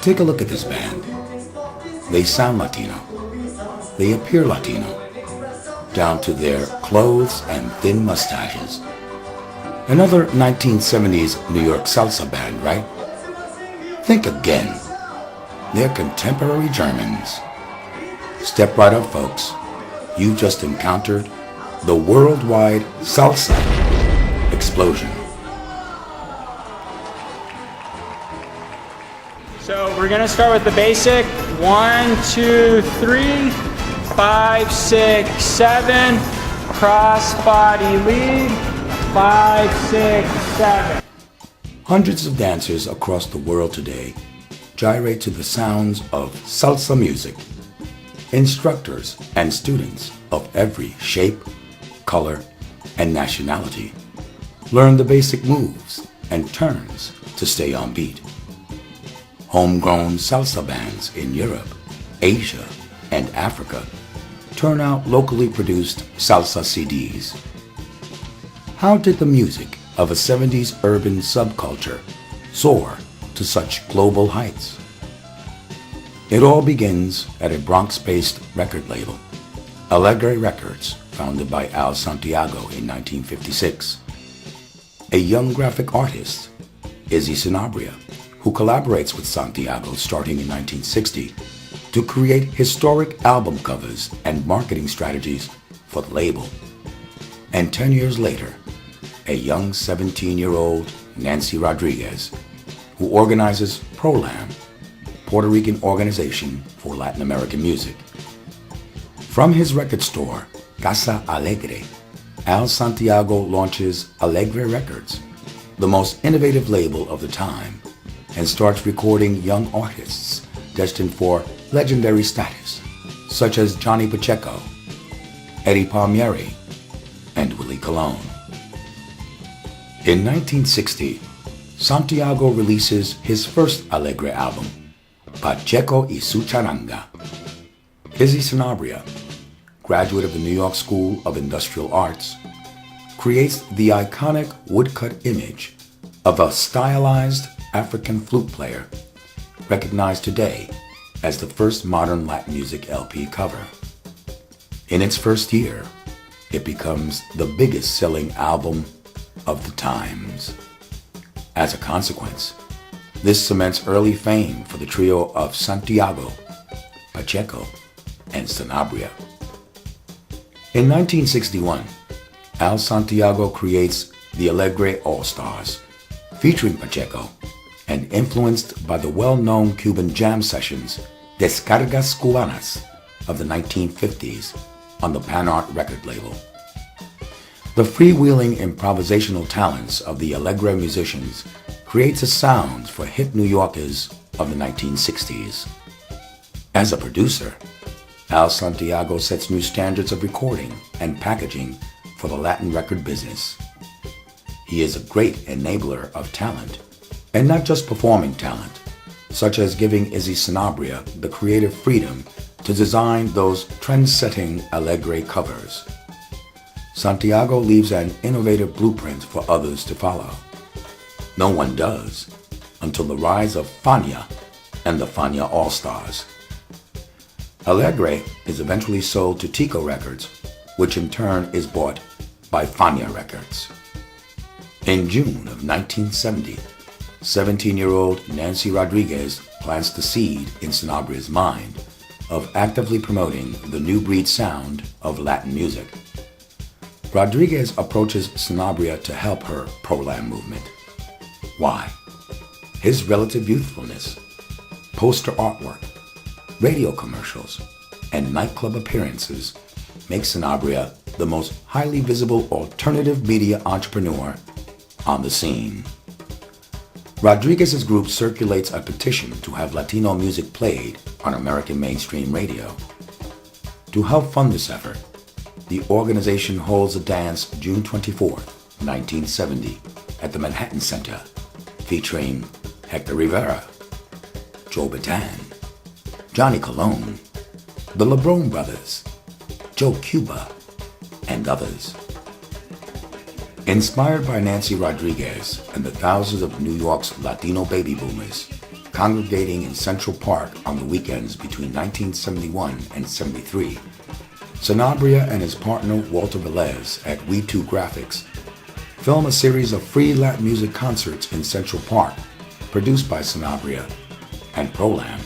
Take a look at this band. They sound Latino. They appear Latino, down to their clothes and thin mustaches. Another 1970s New York salsa band, right? Think again. They're contemporary Germans. Step right up, folks. You just encountered the worldwide salsa explosion. So we're gonna start with the basic. 1, 2, 3, 5, 6, 7. Cross body lead. 5, 6, 7. Hundreds of dancers across the world today gyrate to the sounds of salsa music. Instructors and students of every shape, color, and nationality learn the basic moves and turns to stay on beat. Homegrown salsa bands in Europe, Asia, and Africa turn out locally produced salsa CDs. How did the music of a 70s urban subculture soar to such global heights? It all begins at a Bronx-based record label, Alegre Records, founded by Al Santiago in 1956. A young graphic artist, Izzy Sanabria, who collaborates with Santiago starting in 1960 to create historic album covers and marketing strategies for the label. And 10 years later, a young 17-year-old Nancy Rodriguez, who organizes ProLam, Puerto Rican Organization for Latin American Music. From his record store, Casa Alegre, Al Santiago launches Alegre Records, the most innovative label of the time, and starts recording young artists destined for legendary status, such as Johnny Pacheco, Eddie Palmieri, and Willie Colon. In 1960, Santiago releases his first Alegre album, Pacheco y su Charanga. Izzy Sanabria, graduate of the New York School of Industrial Arts, creates the iconic woodcut image of a stylized African flute player, recognized today as the first modern Latin music LP cover. In its first year, it becomes the biggest selling album of the times. As a consequence, this cements early fame for the trio of Santiago, Pacheco, and Sanabria. In 1961, Al Santiago creates the Alegre All-Stars, featuring Pacheco, and influenced by the well-known Cuban jam sessions Descargas Cubanas of the 1950s on the Pan-Art record label. The freewheeling improvisational talents of the Alegre musicians creates a sound for hit New Yorkers of the 1960s. As a producer, Al Santiago sets new standards of recording and packaging for the Latin record business. He is a great enabler of talent, and not just performing talent, such as giving Izzy Sanabria the creative freedom to design those trend-setting Alegre covers. Santiago leaves an innovative blueprint for others to follow. No one does until the rise of Fania and the Fania All-Stars. Alegre is eventually sold to Tico Records, which in turn is bought by Fania Records. In June of 1970, 17-year-old Nancy Rodriguez plants the seed in Sanabria's mind of actively promoting the new breed sound of Latin music. Rodriguez approaches Sanabria to help her pro-Lam movement. Why? His relative youthfulness, poster artwork, radio commercials, and nightclub appearances make Sanabria the most highly visible alternative media entrepreneur on the scene. Rodriguez's group circulates a petition to have Latino music played on American mainstream radio. To help fund this effort, the organization holds a dance June 24, 1970, at the Manhattan Center, featuring Hector Rivera, Joe Bataan, Johnny Colon, the LeBron Brothers, Joe Cuba, and others. Inspired by Nancy Rodriguez and the thousands of New York's Latino baby boomers congregating in Central Park on the weekends between 1971 and 73, Sanabria and his partner Walter Velez at We Two Graphics film a series of free Latin music concerts in Central Park, produced by Sanabria and Prolam,